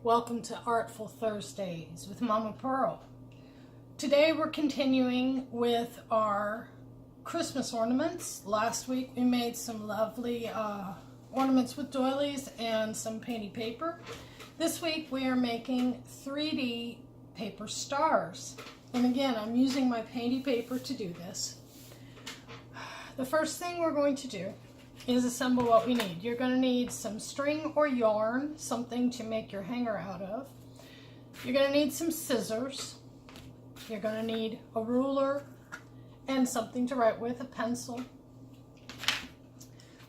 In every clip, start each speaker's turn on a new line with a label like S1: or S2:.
S1: Welcome to Artful Thursdays with Mama Pearl. Today we're continuing with our Christmas ornaments. Last week we made some lovely ornaments with doilies and some painty paper. This week we are making 3D paper stars. And again, I'm using my painty paper to do this. The first thing we're going to do is assemble what we need. You're going to need some string or yarn, something to make your hanger out of. You're going to need some scissors. You're going to need a ruler and something to write with, a pencil,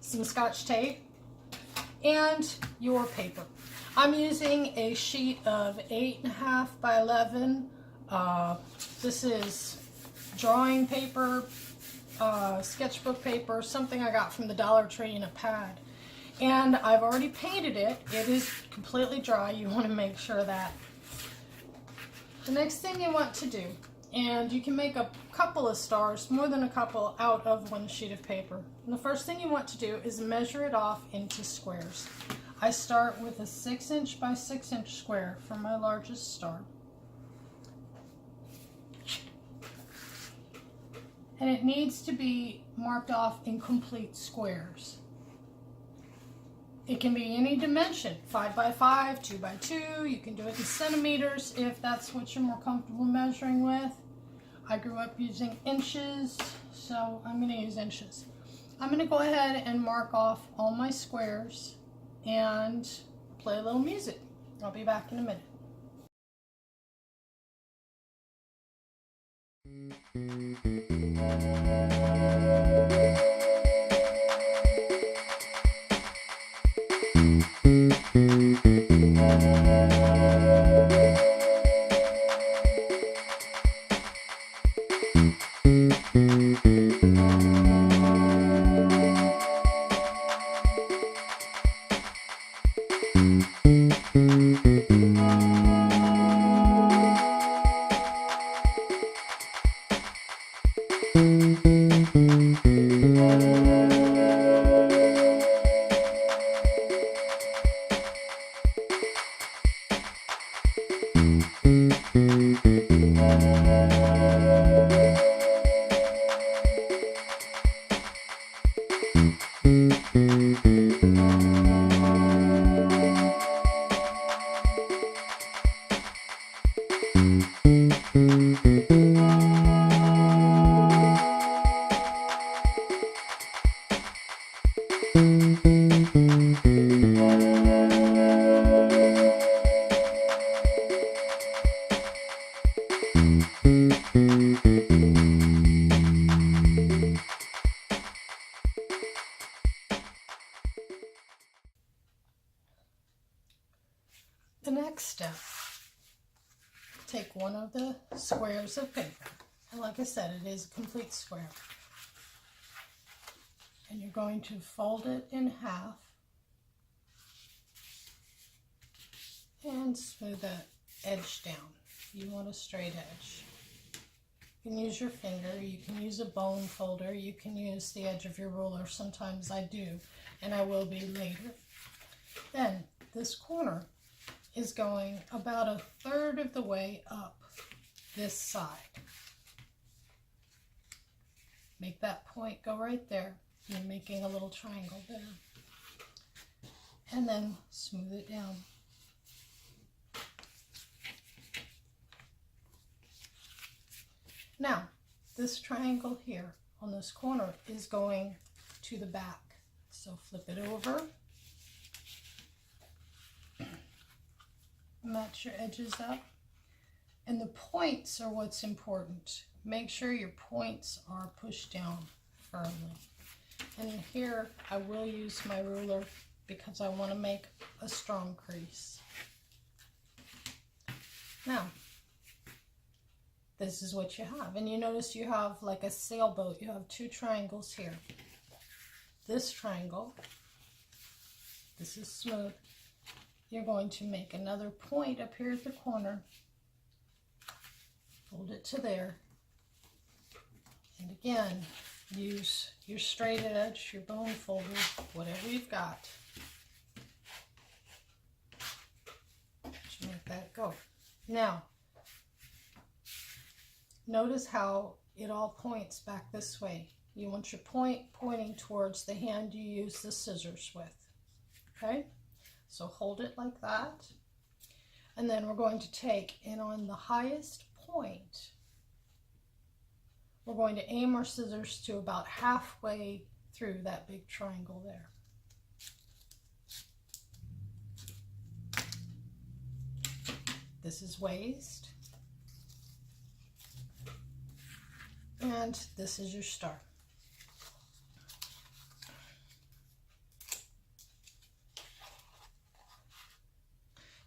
S1: some Scotch tape, and your paper. I'm using a sheet of 8.5 by 11. This is drawing paper, sketchbook paper, something I got from the Dollar Tree in a pad. And I've already painted it. It is completely dry. You want to make sure that. The next thing you want to do, and you can make a couple of stars, more than a couple, out of one sheet of paper. And the first thing you want to do is measure it off into squares. I start with a 6" by 6" square for my largest star. And it needs to be marked off in complete squares. It can be any dimension, 5 by 5, 2 by 2. You can do it in centimeters if that's what you're more comfortable measuring with. I grew up using inches, so I'm going to use inches. I'm going to go ahead and mark off all my squares and play a little music. I'll be back in a minute. The next step, take one of the squares of paper, and like I said, it is a complete square, and you're going to fold it in half and smooth the edge down. You want a straight edge. You can use your finger, you can use a bone folder, you can use the edge of your ruler. Sometimes I do, and I will be later. Then this corner is going about 1/3 of the way up this side. Make that point go right there. You're making a little triangle there. And then smooth it down. Now, this triangle here on this corner is going to the back. So flip it over. Match your edges up. And the points are what's important. Make sure your points are pushed down firmly. And here I will use my ruler because I want to make a strong crease. Now, this is what you have. And you notice you have like a sailboat. You have 2 triangles here. this triangle, this is smooth, you're going to make another point up here at the corner, fold it to there, and again, use your straight edge, your bone folder, whatever you've got to make that go. Now, notice how it all points back this way. You want your point pointing towards the hand you use the scissors with. Okay? So hold it like that. And then we're going to take, and on the highest point, we're going to aim our scissors to about halfway through that big triangle there. This is waist. And this is your star.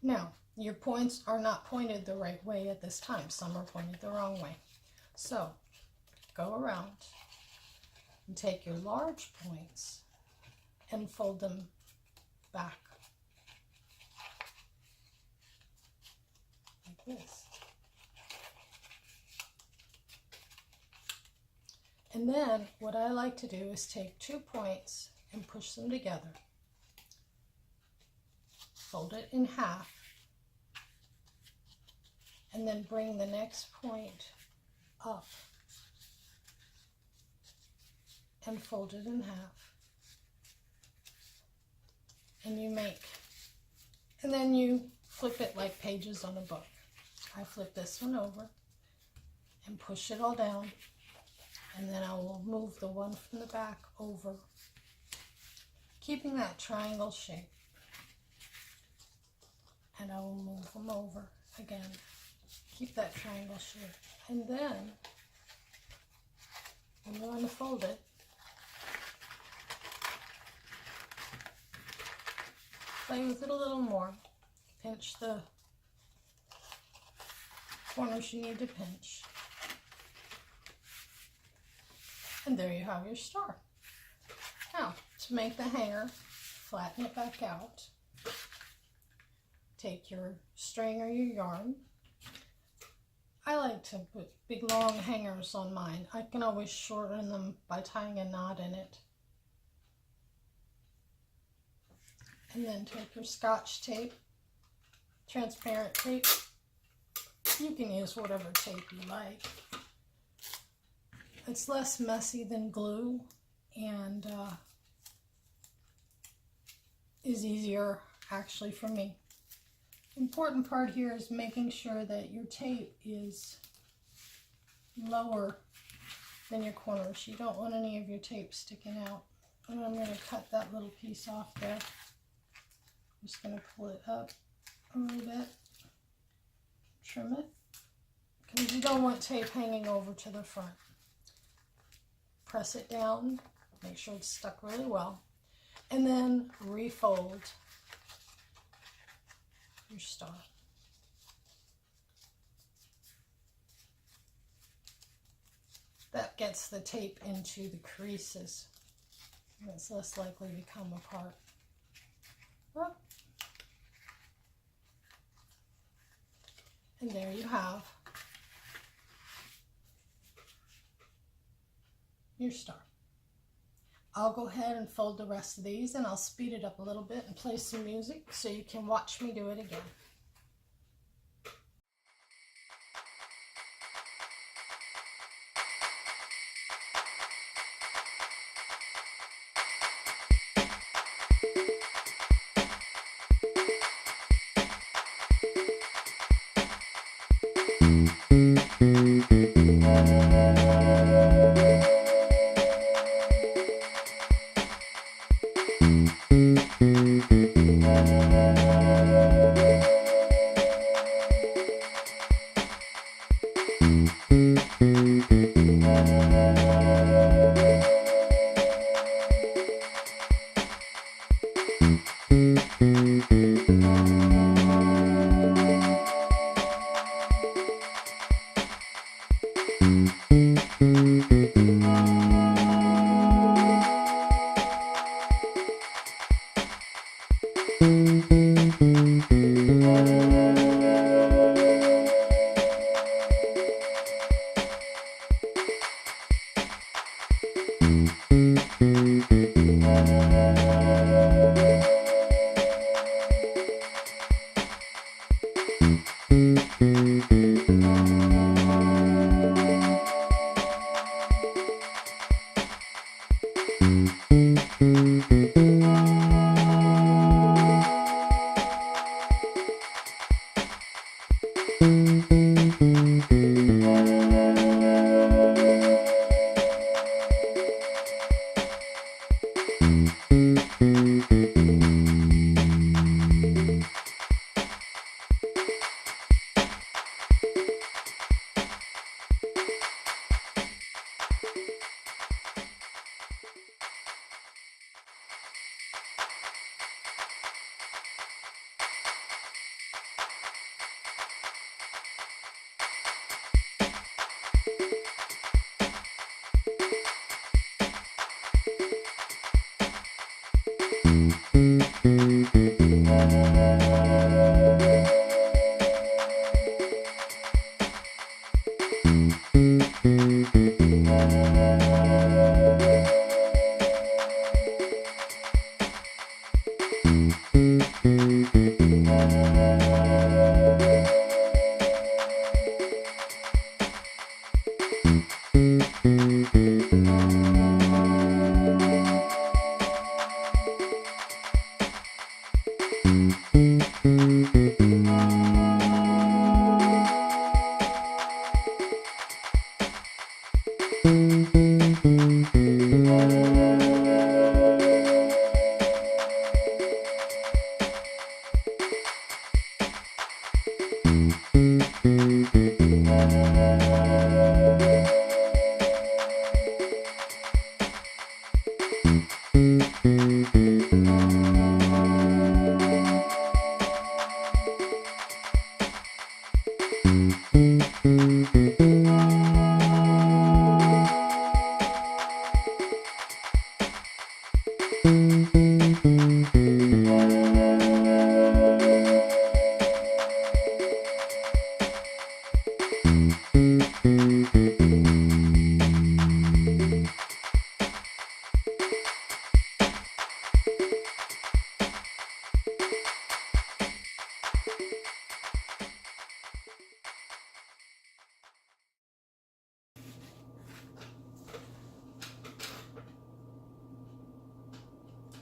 S1: Now, your points are not pointed the right way at this time. Some are pointed the wrong way. So, go around and take your large points and fold them back like this. And then what I like to do is take 2 points and push them together. Fold it in half. And then bring the next point up and fold it in half. And you make, and then you flip it like pages on a book. I flip this one over and push it all down. And then I will move the one from the back over, keeping that triangle shape. And I will move them over again. Keep that triangle shape. And then, when you want to fold it, play with it a little more. Pinch the corners you need to pinch. And there you have your star. Now, to make the hanger, flatten it back out. Take your string or your yarn. I like to put big long hangers on mine. I can always shorten them by tying a knot in it. And then take your Scotch tape, transparent tape. You can use whatever tape you like. It's less messy than glue and is easier actually for me. Important part here is making sure that your tape is lower than your corners. You don't want any of your tape sticking out. And I'm going to cut that little piece off there. I'm just going to pull it up a little bit, trim it, because you don't want tape hanging over to the front. Press it down, make sure it's stuck really well, and then refold your star. That gets the tape into the creases, and it's less likely to come apart. Oh. And there you have your star. I'll go ahead and fold the rest of these, and I'll speed it up a little bit and play some music so you can watch me do it again.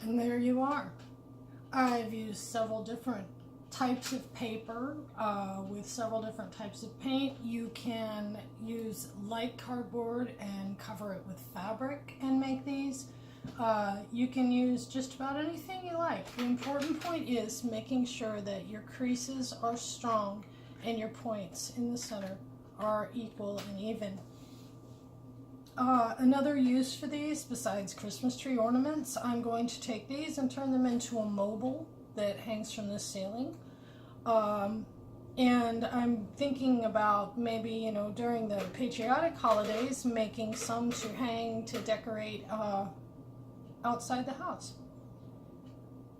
S1: And there you are. I've used several different types of paper with several different types of paint. You can use light cardboard and cover it with fabric and make these. You can use just about anything you like. The important point is making sure that your creases are strong and your points in the center are equal and even. Another use for these, besides Christmas tree ornaments, I'm going to take these and turn them into a mobile that hangs from the ceiling. And I'm thinking about maybe, you know, during the patriotic holidays, making some to hang to decorate outside the house.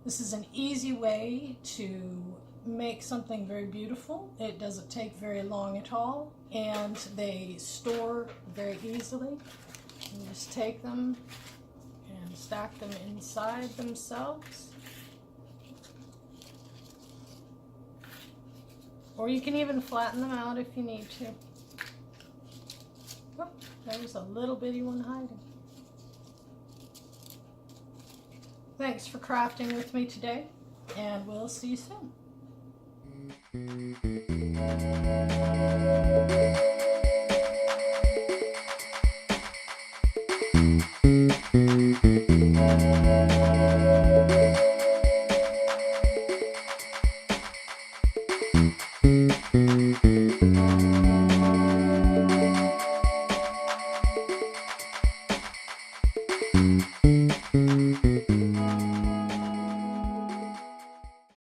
S1: This is an easy way to make something very beautiful. It doesn't take very long at all, and they store very easily. You just take them and stack them inside themselves. Or you can even flatten them out if you need to. Oh, there's a little bitty one hiding. Thanks for crafting with me today, and we'll see you soon.